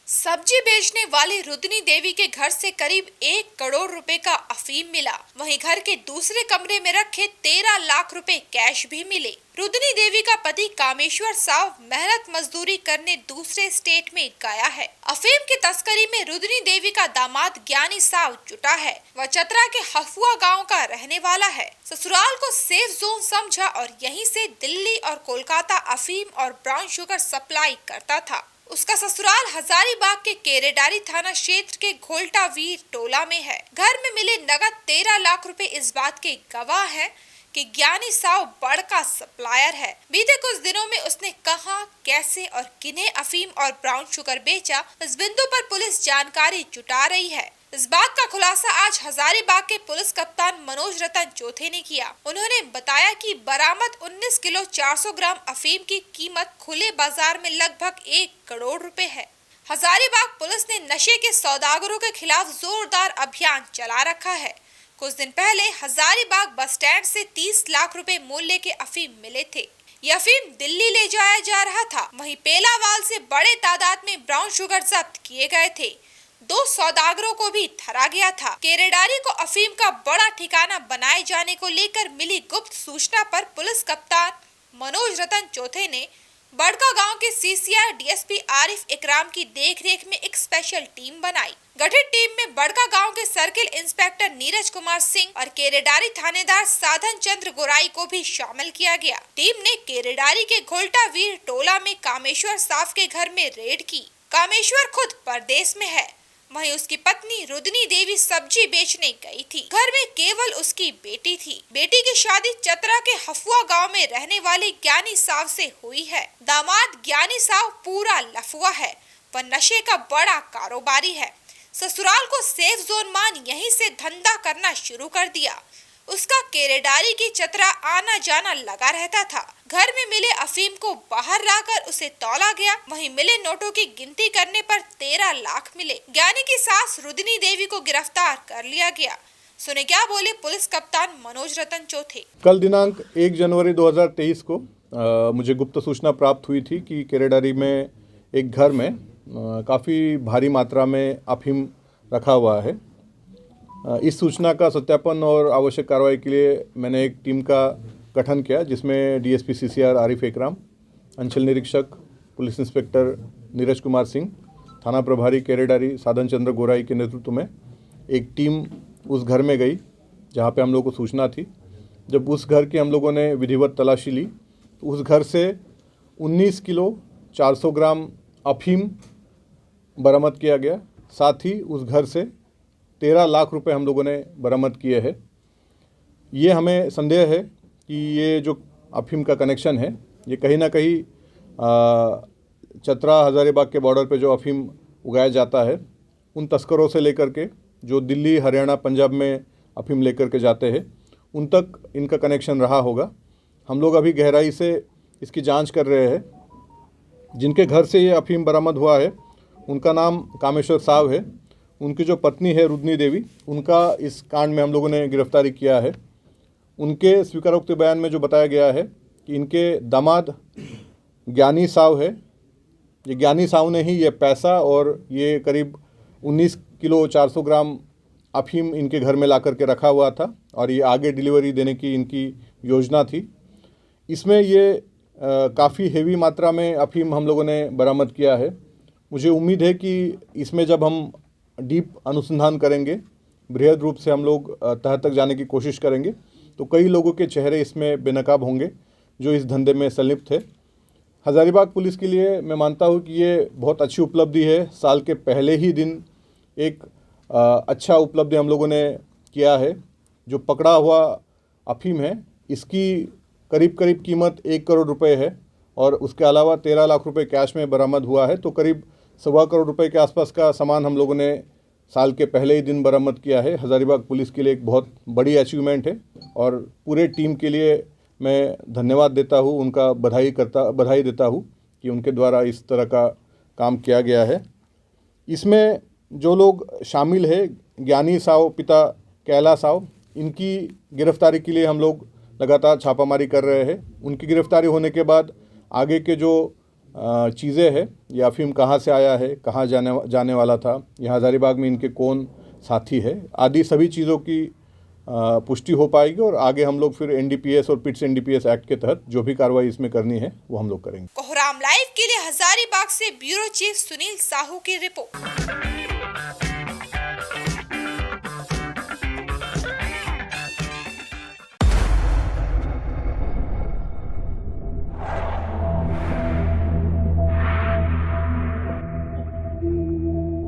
सब्जी बेचने वाली रुदनी देवी के घर से करीब 1 करोड़ रुपए का अफीम मिला। वहीं घर के दूसरे कमरे में रखे 13 लाख रुपए कैश भी मिले। रुदनी देवी का पति कामेश्वर साव मेहनत मजदूरी करने दूसरे स्टेट में गया है। अफीम की तस्करी में रुदनी देवी का दामाद ज्ञानी साव जुटा है। वह चतरा के हफुआ गांव का रहने वाला है। ससुराल को सेफ जोन समझा और यहीं से दिल्ली और कोलकाता अफीम और ब्राउन शुगर सप्लाई करता था। उसका ससुराल हजारीबाग के केरेडारी थाना क्षेत्र के घोलटावीर टोला में है। घर में मिले नगद 13 लाख रुपए इस बात के गवाह हैं कि ज्ञानी साव बड़का सप्लायर है। बीते कुछ दिनों में उसने कहां, कैसे और किन्हें अफीम और ब्राउन शुगर बेचा, इस बिंदु पर पुलिस जानकारी जुटा रही है। इस बात का खुलासा आज हजारीबाग के पुलिस कप्तान मनोज रतन चौथे ने किया। उन्होंने बताया कि बरामद 19 किलो 400 ग्राम अफीम की कीमत खुले बाजार में लगभग 1 करोड़ रुपए है। हजारीबाग पुलिस ने नशे के सौदागरों के खिलाफ जोरदार अभियान चला रखा है। कुछ दिन पहले हजारीबाग बस स्टैंड से 30 लाख रुपए मूल्य के अफीम मिले थे। ये अफीम दिल्ली ले जाया जा रहा था। वहीं पेलावाल से बड़े तादाद में ब्राउन शुगर जब्त किए गए थे। 2 सौदागरों को भी धरा गया था। केरेडारी को अफीम का बड़ा ठिकाना बनाए जाने को लेकर मिली गुप्त सूचना पर पुलिस कप्तान मनोज रतन चौथे ने बड़का गांव के सीसीआर डीएसपी आरिफ इकराम की देखरेख में एक स्पेशल टीम बनाई। गठित टीम में बड़का गांव के सर्किल इंस्पेक्टर नीरज कुमार सिंह और केरेडारी थानेदार साधन चंद्र गोराई को भी शामिल किया गया। टीम ने केरेडारी के घोलटावीर टोला में कामेश्वर साफ के घर में रेड की। कामेश्वर खुद परदेश में है। वहीं उसकी पत्नी रुदनी देवी सब्जी बेचने गई थी। घर में केवल उसकी बेटी थी। बेटी की शादी चतरा के हफुआ गांव में रहने वाले ज्ञानी साव से हुई है। दामाद ज्ञानी साव पूरा लफुआ है। वह नशे का बड़ा कारोबारी है। ससुराल को सेफ जोन मान यहीं से धंधा करना शुरू कर दिया। उसका केरेडारी की चतरा आना जाना लगा रहता था। घर में मिले अफीम को बाहर लाकर उसे तौला गया। वहीं मिले नोटों की गिनती करने पर 13 लाख मिले। ज्ञानी की सास रुदनी देवी को गिरफ्तार कर लिया गया। सुने क्या बोले पुलिस कप्तान मनोज रतन चौथे। कल दिनांक 1 जनवरी 2023 को मुझे गुप्त सूचना प्राप्त हुई थी कि केरेडारी में एक घर में काफ़ी भारी मात्रा में अफीम रखा हुआ है। इस सूचना का सत्यापन और आवश्यक कार्रवाई के लिए मैंने एक टीम का गठन किया, जिसमें डीएसपी सीसीआर आरिफ इकराम, अंचल निरीक्षक पुलिस इंस्पेक्टर नीरज कुमार सिंह, थाना प्रभारी केरेडारी साधन चंद्र गोराई के नेतृत्व में एक टीम उस घर में गई जहां पे हम लोगों को सूचना थी। जब उस घर की हम लोगों ने विधिवत तलाशी ली तो उस घर से 19 किलो 400 ग्राम अफीम बरामद किया गया। साथ ही उस घर से 13 लाख रुपए हम लोगों ने बरामद किए हैं। ये हमें संदेह है कि ये जो अफीम का कनेक्शन है ये कहीं ना कहीं चतरा हजारीबाग के बॉर्डर पे जो अफीम उगाया जाता है उन तस्करों से लेकर के जो दिल्ली, हरियाणा, पंजाब में अफीम लेकर के जाते हैं उन तक इनका कनेक्शन रहा होगा। हम लोग अभी गहराई से इसकी जांच कर रहे हैं। जिनके घर से ये अफीम बरामद हुआ है उनका नाम कामेश्वर साव है। उनकी जो पत्नी है रुदनी देवी, उनका इस कांड में हम लोगों ने गिरफ्तारी किया है। उनके स्वीकारोक्ति बयान में जो बताया गया है कि इनके दामाद ज्ञानी साव है। ये ज्ञानी साव ने ही ये पैसा और ये करीब 19 किलो 400 ग्राम अफीम इनके घर में ला करके रखा हुआ था और ये आगे डिलीवरी देने की इनकी योजना थी। इसमें ये काफ़ी हेवी मात्रा में अफीम हम लोगों ने बरामद किया है। मुझे उम्मीद है कि इसमें जब हम डीप अनुसंधान करेंगे, बृहद रूप से हम लोग तह तक जाने की कोशिश करेंगे तो कई लोगों के चेहरे इसमें बेनकाब होंगे जो इस धंधे में संलिप्त है। हजारीबाग पुलिस के लिए मैं मानता हूँ कि ये बहुत अच्छी उपलब्धि है। साल के पहले ही दिन एक अच्छा उपलब्धि हम लोगों ने किया है। जो पकड़ा हुआ अफीम है इसकी करीब करीब कीमत 1 करोड़ रुपए है और उसके अलावा 13 लाख रुपए कैश में बरामद हुआ है। तो करीब 1.25 करोड़ रुपए के आसपास का सामान हम लोगों ने साल के पहले ही दिन बरामद किया है। हजारीबाग पुलिस के लिए एक बहुत बड़ी अचीवमेंट है और पूरे टीम के लिए मैं धन्यवाद देता हूँ, उनका बधाई देता हूँ कि उनके द्वारा इस तरह का काम किया गया है। इसमें जो लोग शामिल है, ज्ञानी साव पिता कैला साव, इनकी गिरफ्तारी के लिए हम लोग लगातार छापामारी कर रहे हैं। उनकी गिरफ्तारी होने के बाद आगे के जो चीज़ें हैं, ये अफ़ीम कहाँ से आया है, कहाँ जाने वाला था, यहाँ हज़ारीबाग में इनके कौन साथी है, आदि सभी चीज़ों की पुष्टि हो पाएगी और आगे हम लोग फिर एनडीपीएस और पिट्स एनडीपीएस एक्ट के तहत जो भी कार्रवाई इसमें करनी है वो हम लोग करेंगे। कोहराम लाइव के लिए हजारीबाग से ब्यूरो चीफ सुनील साहू की रिपोर्ट।